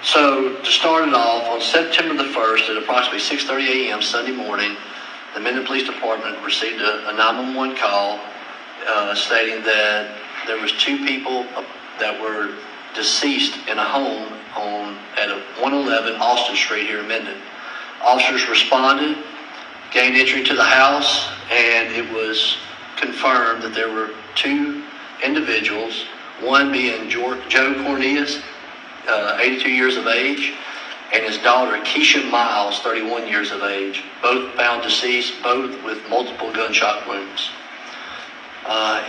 So to start it off, on September the 1st at approximately 6:30 a.m. Sunday morning, the Minden Police Department received a 911 call stating that there was two people that were deceased in a home at 111 Austin Street here in Minden. Officers responded, gained entry to the house, and it was confirmed that there were two individuals, one being Joe Cornelius, 82 years of age, and his daughter Keisha Miles, 31 years of age, both found deceased, both with multiple gunshot wounds.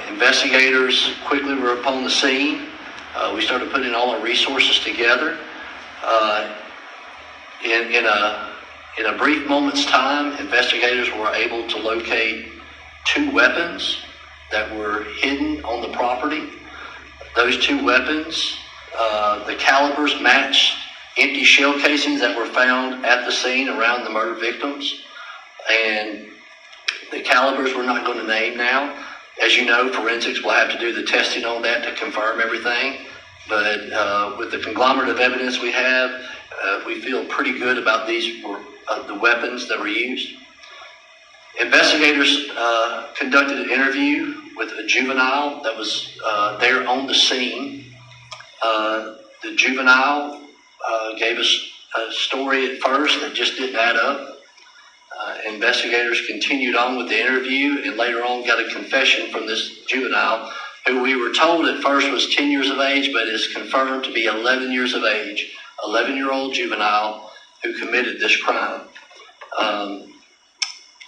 Investigators quickly were upon the scene. We started putting all our resources together. In a brief moment's time, investigators were able to locate two weapons that were hidden on the property. Those two weapons, the calibers matched empty shell casings that were found at the scene around the murder victims. And the calibers we're not going to name now. As you know, forensics will have to do the testing on that to confirm everything. But with the conglomerate of evidence we have, we feel pretty good about these the weapons that were used. Investigators conducted an interview with a juvenile that was there on the scene. The juvenile gave us a story at first that just didn't add up. Investigators continued on with the interview and later on got a confession from this juvenile, who we were told at first was 10 years of age, but is confirmed to be 11 years of age, 11-year-old juvenile who committed this crime.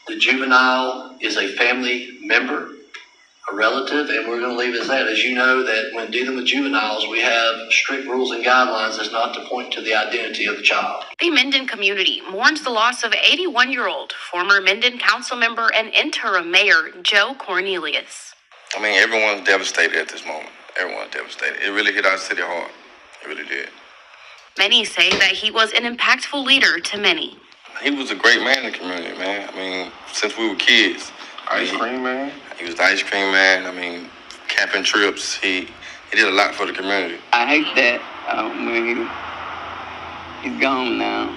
The juvenile is a family member, a relative, and we're going to leave it as that. As you know, that when dealing with juveniles, we have strict rules and guidelines as not to point to the identity of the child. The Minden community mourns the loss of 81-year-old former Minden council member and interim mayor Joe Cornelius. I mean, everyone's devastated at this moment. Everyone's devastated. It really hit our city hard. It really did. Many say that he was an impactful leader to many. He was a great man in the community, man. I mean, since we were kids. Ice cream man? He was the ice cream man. I mean, camping trips. He did a lot for the community. I hate that when he's gone now,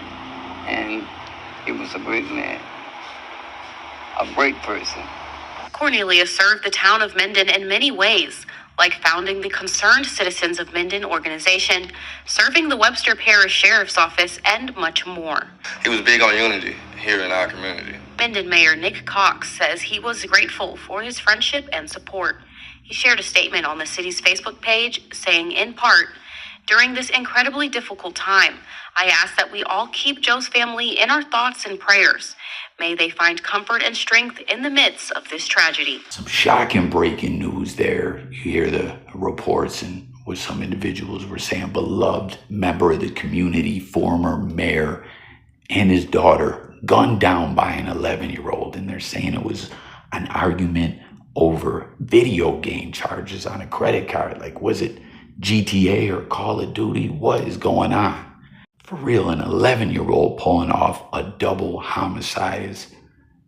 and he was a great man, a great person. Cornelius served the town of Minden in many ways, like founding the Concerned Citizens of Minden organization, serving the Webster Parish Sheriff's Office, and much more. He was big on unity here in our community. Minden Mayor Nick Cox says he was grateful for his friendship and support. He shared a statement on the city's Facebook page saying, in part, "During this incredibly difficult time, I ask that we all keep Joe's family in our thoughts and prayers. May they find comfort and strength in the midst of this tragedy." Some shocking breaking news there. You hear the reports and what some individuals were saying, beloved member of the community, former mayor, and his daughter gunned down by an 11-year-old. And they're saying it was an argument over video game charges on a credit card. Like, was it GTA or Call of Duty? What is going on? For real, an 11-year-old pulling off a double homicide is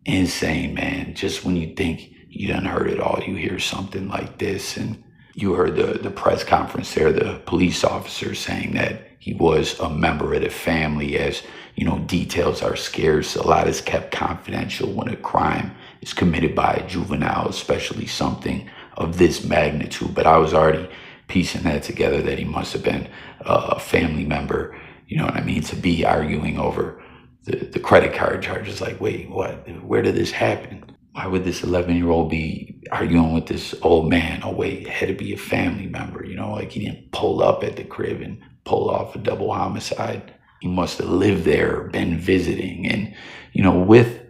insane, man. Just when you think you done heard it all, you hear something like this. And you heard the press conference there, the police officer saying that he was a member of the family. As you know, details are scarce. A lot is kept confidential when a crime is committed by a juvenile, especially something of this magnitude. But I was already piecing that together, that he must have been a family member. You know what I mean? To be arguing over the credit card charges. Like, wait, what? Where did this happen? Why would this 11-year-old be arguing with this old man? Oh, wait, it had to be a family member. You know, like he didn't pull up at the crib and pull off a double homicide. He must have lived there, been visiting. And, you know, with,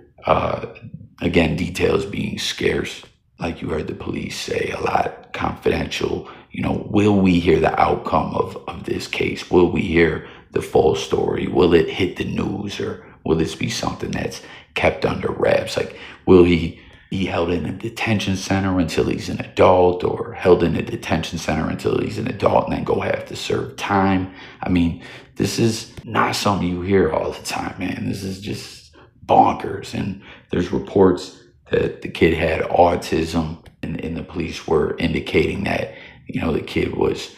again, details being scarce, like you heard the police say, a lot confidential. You know, will we hear the outcome of this case? Will we hear the full story? Will it hit the news, or will this be something that's kept under wraps? Like, will he be held in a detention center until he's an adult, or held in a detention center until he's an adult and then go have to serve time? I mean, this is not something you hear all the time, man. This is just bonkers. And there's reports that the kid had autism, and the police were indicating that, you know, the kid was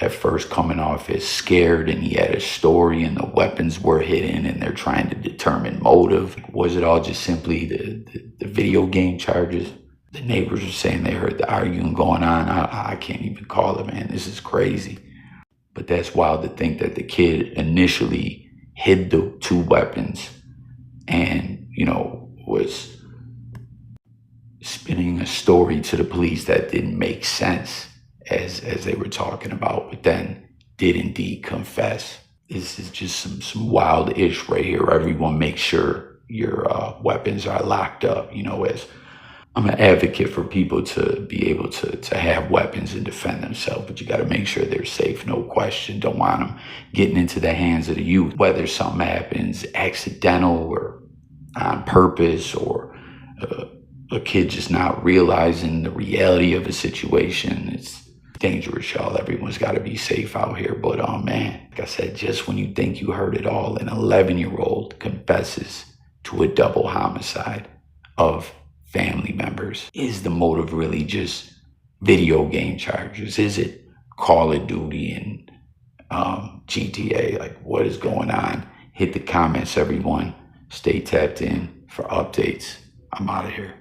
at first coming off as scared, and he had a story and the weapons were hidden and they're trying to determine motive. Was it all just simply the video game charges? The neighbors were saying they heard the arguing going on. I can't even call it, man. This is crazy. But that's wild to think that the kid initially hid the 2 weapons and, was spinning a story to the police that didn't make sense as they were talking about, but then did indeed confess. This is just some wild ish right here. Everyone make sure your weapons are locked up. As I'm an advocate for people to be able to have weapons and defend themselves, but you got to make sure they're safe, no question. Don't want them getting into the hands of the youth, whether something happens accidental or on purpose, or a kid just not realizing the reality of a situation. It's dangerous, y'all. Everyone's got to be safe out here. But man, like I said, just when you think you heard it all, an 11-year-old confesses to a double homicide of family members. Is the motive really just video game charges? Is it Call of Duty and GTA? Like, what is going on? Hit the comments, everyone. Stay tapped in for updates. I'm out of here.